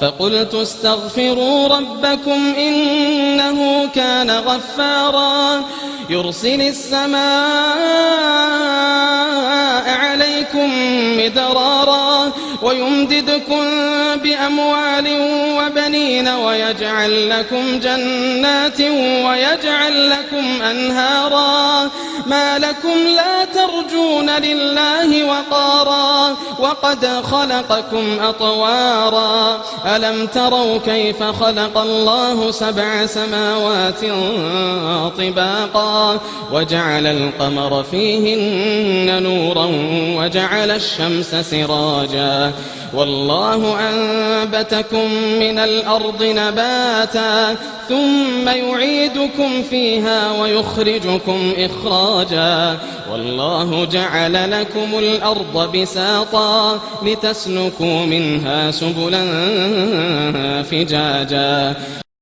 فقلت استغفروا ربكم إنه كان غفارا يرسل السماء عليكم مدرارا ويمددكم بأموال وبنين ويجعل لكم جنات ويجعل لكم أنهارا ما لكم لا ترجون لله وقارا وقد خلقكم أطوارا ألم تروا كيف خلق الله 7 سماوات طباقا وجعل القمر فيهن نورا وجعل الشمس سراجا والله أنبتكم من الأرض نباتا ثم يعيدكم فيها ويخرجكم إخراجا والله جعل لكم الأرض بساطا لتسلكوا منها سبلا فجاجا